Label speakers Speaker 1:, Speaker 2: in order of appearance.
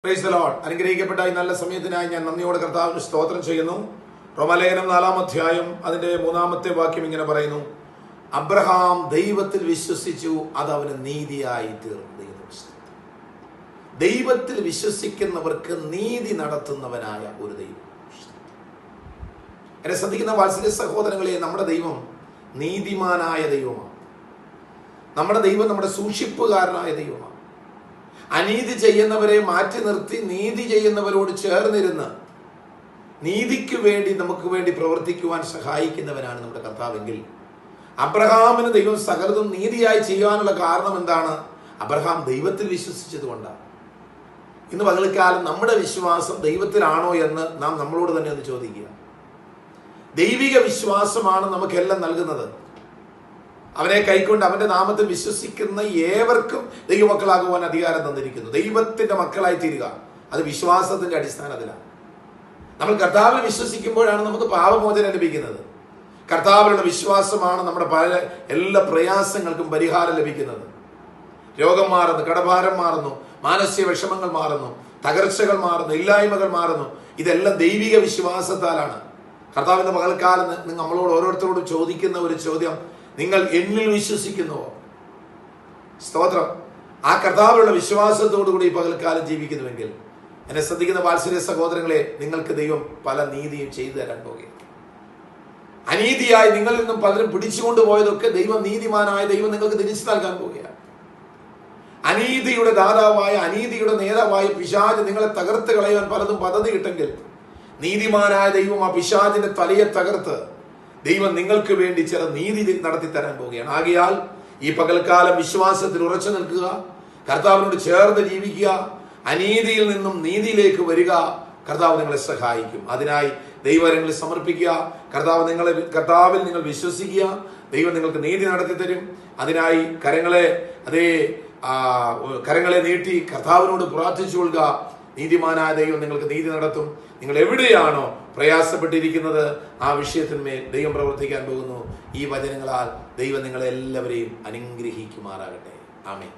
Speaker 1: Praise the Lord. അനുഗ്രഹിക്കപ്പെട്ട ഈ നല്ല സമയത്തിനായി ഞാൻ നന്ദിയോടെ കർത്താവിന് സ്തോത്രം ചെയ്യുന്നു. റോമാലേഖനം 4-ാം അധ്യായം അതിന്റെ 3-ാമത്തെ വാക്യം ഇങ്ങനെ പറയുന്നു: അബ്രഹാം ദൈവത്തിൽ വിശ്വസിച്ചു, അത് അവന് നീതിയായി തീർന്നു. ദൈവത്തിൽ വിശ്വസിക്കുന്നവർക്ക് നീതി നടത്തുന്നവനായ ഒരു ദൈവം. എന്നെ ശ്രദ്ധിക്കുന്ന വാത്സല്യ സഹോദരങ്ങളെ, നമ്മുടെ ദൈവം നീതിമാനായ ദൈവമാണ്. നമ്മുടെ ദൈവം നമ്മുടെ സൂക്ഷിപ്പുകാരനായ ദൈവമാണ്. അനീതി ചെയ്യുന്നവരെ മാറ്റി നിർത്തി നീതി ചെയ്യുന്നവരോട് ചേർന്നിരുന്ന് നീതിക്ക് വേണ്ടി നമുക്ക് വേണ്ടി പ്രവർത്തിക്കുവാൻ സഹായിക്കുന്നവനാണ് നമ്മുടെ കർത്താവെങ്കിൽ, അബ്രഹാമിന് ദൈവം സകലതും നീതിയായി ചെയ്യാനുള്ള കാരണം എന്താണ്? അബ്രഹാം ദൈവത്തിൽ വിശ്വസിച്ചത് കൊണ്ടാണ്. ഇന്ന് പകൽക്കാലം നമ്മുടെ വിശ്വാസം ദൈവത്തിലാണോ എന്ന് നാം നമ്മളോട് തന്നെ ഒന്ന് ചോദിക്കുക. ദൈവിക വിശ്വാസമാണ് നമുക്കെല്ലാം നൽകുന്നത്. അവനെ കൈക്കൊണ്ട് അവന്റെ നാമത്തിൽ വിശ്വസിക്കുന്ന ഏവർക്കും ദൈവമക്കളാകുവാൻ അധികാരം തന്നിരിക്കുന്നു. ദൈവത്തിന്റെ മക്കളായി തീരുക, അത് വിശ്വാസത്തിന്റെ അടിസ്ഥാനത്തിലാണ്. നമ്മൾ കർത്താവിൽ വിശ്വസിക്കുമ്പോഴാണ് നമുക്ക് പാപമോചനം ലഭിക്കുന്നത്. കർത്താവിലുള്ള വിശ്വാസമാണ് നമ്മുടെ പല എല്ലാ പ്രയാസങ്ങൾക്കും പരിഹാരം ലഭിക്കുന്നത്. രോഗം മാറുന്നു, കടഭാരം മാറുന്നു, മാനസിക വിഷമങ്ങൾ മാറുന്നു, തകർച്ചകൾ മാറുന്നു, ഇല്ലായ്മകൾ മാറുന്നു. ഇതെല്ലാം ദൈവിക വിശ്വാസത്താലാണ്. കർത്താവിന്റെ പകൽക്കാലം നമ്മളോട് ഓരോരുത്തരോടും ചോദിക്കുന്ന ഒരു ചോദ്യം: നിങ്ങൾ എന്നിൽ വിശ്വസിക്കുന്നുവോ? സ്തോത്രം. ആ കർത്താവിലുള്ള വിശ്വാസത്തോടു കൂടി ഈ പകൽക്കാലം ജീവിക്കുന്നുവെങ്കിൽ, എന്നെ ശ്രദ്ധിക്കുന്ന വാത്സല്യ സഹോദരങ്ങളെ, നിങ്ങൾക്ക് ദൈവം പല നീതിയും ചെയ്തു തരാൻ പോകുകയാണ്. അനീതിയായി നിങ്ങളിൽ നിന്നും പലരും പിടിച്ചുകൊണ്ടു പോയതൊക്കെ ദൈവം, നീതിമാനായ ദൈവം നിങ്ങൾക്ക് തിരിച്ചു നൽകാൻ പോവുകയാണ്. അനീതിയുടെ ദാതാവായ, അനീതിയുടെ നേതാവായ പിശാച് നിങ്ങളെ തകർത്ത് കളയാൻ പലതും പദ്ധതി ഇട്ടെങ്കിൽ, നീതിമാനായ ദൈവം ആ പിശാചിന്റെ തലയെ തകർത്ത് ദൈവം നിങ്ങൾക്ക് വേണ്ടി ചില നീതി നടത്തി തരാൻ പോവുകയാണ്. ആകയാൽ ഈ പകൽക്കാലം വിശ്വാസത്തിൽ ഉറച്ചു നിൽക്കുക, കർത്താവിനോട് ചേർന്ന് ജീവിക്കുക, അനീതിയിൽ നിന്നും നീതിയിലേക്ക് വരിക. കർത്താവ് നിങ്ങളെ സഹായിക്കും. അതിനായി ദൈവകരങ്ങളിൽ സമർപ്പിക്കുക. കർത്താവിൽ നിങ്ങൾ വിശ്വസിക്കുക. ദൈവം നിങ്ങൾക്ക് നീതി നടത്തി തരും. അതിനായി കരങ്ങളെ നീട്ടി കർത്താവിനോട് പ്രാർത്ഥിച്ചുകൊള്ളുക. നീതിമാനായ ദൈവം നിങ്ങൾക്ക് നീതി നടത്തും. നിങ്ങൾ എവിടെയാണോ പ്രയാസപ്പെട്ടിരിക്കുന്നത് ആ വിഷയത്തിന്മേൽ ദൈവം പ്രവർത്തിക്കാൻ പോകുന്നു. ഈ വചനങ്ങളാൽ ദൈവം നിങ്ങളെല്ലാവരെയും അനുഗ്രഹിക്കുമാറാകട്ടെ. ആമേൻ.